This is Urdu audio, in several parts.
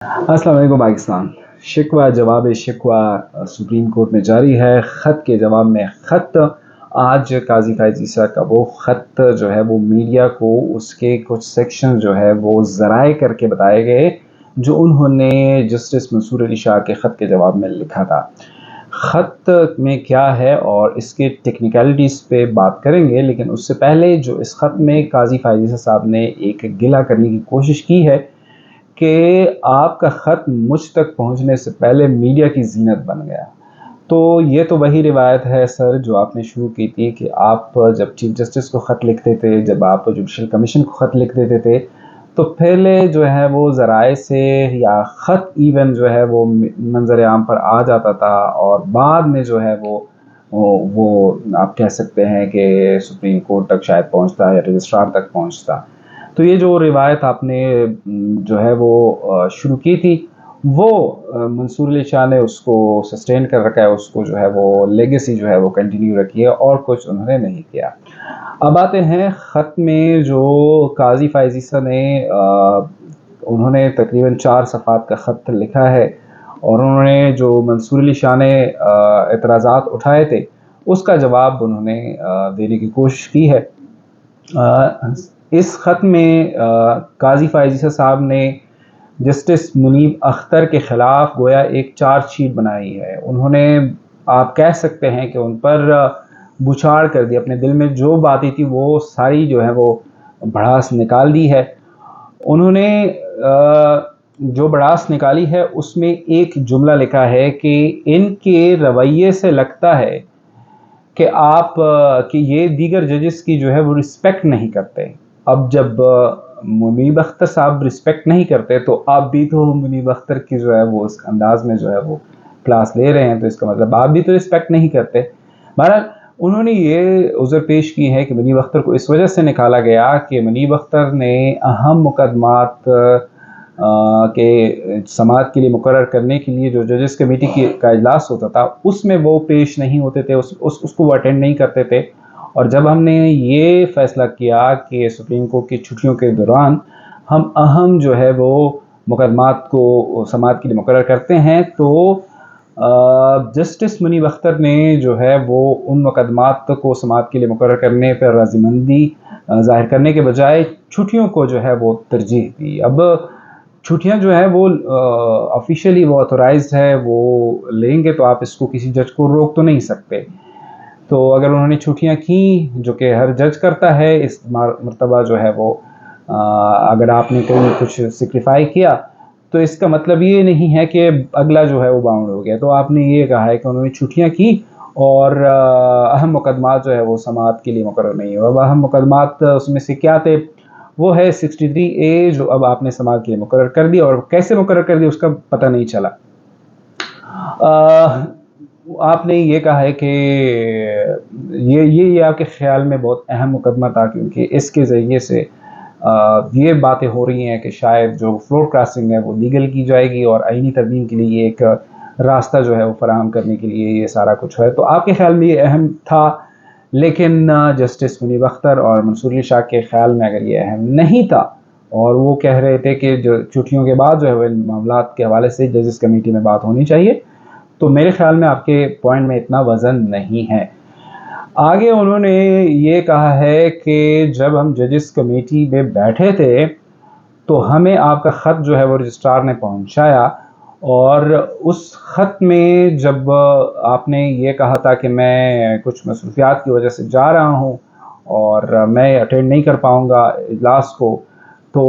السلام علیکم پاکستان۔ شکوہ جواب شکوہ سپریم کورٹ میں جاری ہے۔ خط کے جواب میں خط۔ آج قاضی فائز عیسیٰ کا وہ خط جو ہے وہ میڈیا کو اس کے کچھ سیکشن جو ہے وہ ذرائع کر کے بتائے گئے جو انہوں نے جسٹس منصور علی شاہ کے خط کے جواب میں لکھا تھا۔ خط میں کیا ہے اور اس کے ٹیکنیکلٹیز پہ بات کریں گے، لیکن اس سے پہلے جو اس خط میں قاضی فائز عیسیٰ صاحب نے ایک گلہ کرنے کی کوشش کی ہے کہ آپ کا خط مجھ تک پہنچنے سے پہلے میڈیا کی زینت بن گیا۔ تو یہ تو وہی روایت ہے سر جو آپ نے شروع کی تھی کہ آپ جب چیف جسٹس کو خط لکھتے تھے، جب آپ جوڈیشل کمیشن کو خط لکھ دیتے تھے، تو پہلے جو ہے وہ ذرائع سے یا خط ایون جو ہے وہ منظر عام پر آ جاتا تھا، اور بعد میں جو ہے وہ آپ کہہ سکتے ہیں کہ سپریم کورٹ تک شاید پہنچتا یا رجسٹرار تک پہنچتا۔ تو یہ جو روایت آپ نے جو ہے وہ شروع کی تھی، وہ منصور علی شاہ نے اس کو سسٹین کر رکھا ہے، اس کو جو ہے وہ لیگیسی جو ہے وہ کنٹینیو رکھی ہے، اور کچھ انہوں نے نہیں کیا۔ اب آتے ہیں خط میں جو قاضی فائز عیسیٰ نے انہوں نے تقریباً 4 صفحات کا خط لکھا ہے، اور انہوں نے جو منصور علی شاہ نے اعتراضات اٹھائے تھے اس کا جواب انہوں نے دینے کی کوشش کی ہے۔ اس خط میں قاضی فائز عیسیٰ صاحب نے جسٹس منیب اختر کے خلاف گویا ایک چارج شیٹ بنائی ہے۔ انہوں نے آپ کہہ سکتے ہیں کہ ان پر بچھاڑ کر دی، اپنے دل میں جو باتیں تھی وہ ساری جو ہے وہ بھڑاس نکال دی ہے۔ انہوں نے جو بڑاس نکالی ہے اس میں ایک جملہ لکھا ہے کہ ان کے رویے سے لگتا ہے کہ یہ دیگر ججز کی جو ہے وہ رسپیکٹ نہیں کرتے۔ اب جب منیب اختر صاحب رسپیکٹ نہیں کرتے تو آپ بھی تو منیب اختر کی جو ہے وہ اس انداز میں جو ہے وہ کلاس لے رہے ہیں، تو اس کا مطلب آپ بھی تو رسپیکٹ نہیں کرتے۔ بہرحال انہوں نے یہ عذر پیش کی ہے کہ منیب اختر کو اس وجہ سے نکالا گیا کہ منیب اختر نے اہم مقدمات کے سماعت کے لیے مقرر کرنے کے لیے جو ججز کمیٹی کا اجلاس ہوتا تھا اس میں وہ پیش نہیں ہوتے تھے، اس کو وہ اٹینڈ نہیں کرتے تھے۔ اور جب ہم نے یہ فیصلہ کیا کہ سپریم کورٹ کی چھٹیوں کے دوران ہم اہم جو ہے وہ مقدمات کو سماعت کے لیے مقرر کرتے ہیں، تو جسٹس منیب اختر نے جو ہے وہ ان مقدمات کو سماعت کے لیے مقرر کرنے پر رضامندی ظاہر کرنے کے بجائے چھٹیوں کو جو ہے وہ ترجیح دی۔ اب چھٹیاں جو ہے وہ آفیشیلی وہ آتھورائزڈ ہے، وہ لیں گے تو آپ اس کو کسی جج کو روک تو نہیں سکتے۔ تو اگر انہوں نے چھٹیاں کی جو کہ ہر جج کرتا ہے، اس مرتبہ جو ہے وہ اگر آپ نے کوئی کچھ سیکریفائی کیا تو اس کا مطلب یہ نہیں ہے کہ اگلا جو ہے وہ باؤنڈ ہو گیا۔ تو آپ نے یہ کہا ہے کہ انہوں نے چھٹیاں کی اور اہم مقدمات جو ہے وہ سماعت کے لیے مقرر نہیں ہوا۔ اب اہم مقدمات اس میں سے کیا تھے؟ وہ ہے 63A جو اب آپ نے سماعت کے لیے مقرر کر دی، اور کیسے مقرر کر دی اس کا پتہ نہیں چلا۔ آپ نے یہ کہا ہے کہ یہ آپ کے خیال میں بہت اہم مقدمہ تھا، کیونکہ اس کے ذریعے سے یہ باتیں ہو رہی ہیں کہ شاید جو فلور کراسنگ ہے وہ لیگل کی جائے گی، اور آئینی ترمیم کے لیے ایک راستہ جو ہے وہ فراہم کرنے کے لیے یہ سارا کچھ ہے۔ تو آپ کے خیال میں یہ اہم تھا، لیکن جسٹس منیب اختر اور منصور علی شاہ کے خیال میں اگر یہ اہم نہیں تھا، اور وہ کہہ رہے تھے کہ جو چھٹیوں کے بعد جو ہے وہ ان معاملات کے حوالے سے ججز کمیٹی میں بات ہونی چاہیے، تو میرے خیال میں آپ کے پوائنٹ میں اتنا وزن نہیں ہے۔ آگے انہوں نے یہ کہا ہے کہ جب ہم ججز کمیٹی میں بیٹھے تھے تو ہمیں آپ کا خط جو ہے وہ رجسٹرار نے پہنچایا، اور اس خط میں جب آپ نے یہ کہا تھا کہ میں کچھ مصروفیات کی وجہ سے جا رہا ہوں اور میں اٹینڈ نہیں کر پاؤں گا اجلاس کو، تو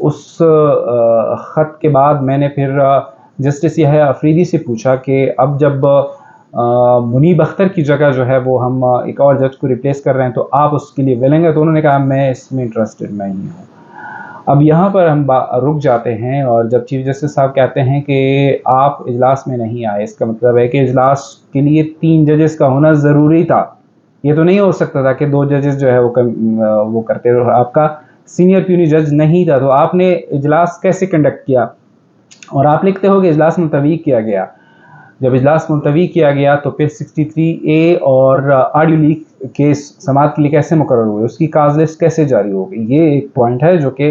اس خط کے بعد میں نے پھر جسٹس یحییٰ افریدی سے پوچھا کہ اب جب منیب اختر کی جگہ جو ہے وہ ہم ایک اور جج کو ریپلیس کر رہے ہیں تو آپ اس کے لیے ویلنگ ہے؟ تو انہوں نے کہا میں اس میں انٹرسٹڈ نہیں ہوں۔ اب یہاں پر ہم رک جاتے ہیں، اور جب چیف جسٹس صاحب کہتے ہیں کہ آپ اجلاس میں نہیں آئے، اس کا مطلب ہے کہ اجلاس کے لیے 3 ججز کا ہونا ضروری تھا۔ یہ تو نہیں ہو سکتا تھا کہ 2 ججز جو ہے وہ کرتے رہو، آپ کا سینئر پیونی جج نہیں تھا، تو آپ نے اجلاس کیسے کنڈکٹ کیا؟ اور آپ لکھتے ہو کہ اجلاس ملتوی کیا گیا۔ جب اجلاس ملتوی کیا گیا تو پھر 63A اور آڈیو لیک کیس سماعت کے لیے کیسے مقرر ہوئے، اس کی کاز لسٹ کیسے جاری ہو گئی؟ یہ ایک پوائنٹ ہے جو کہ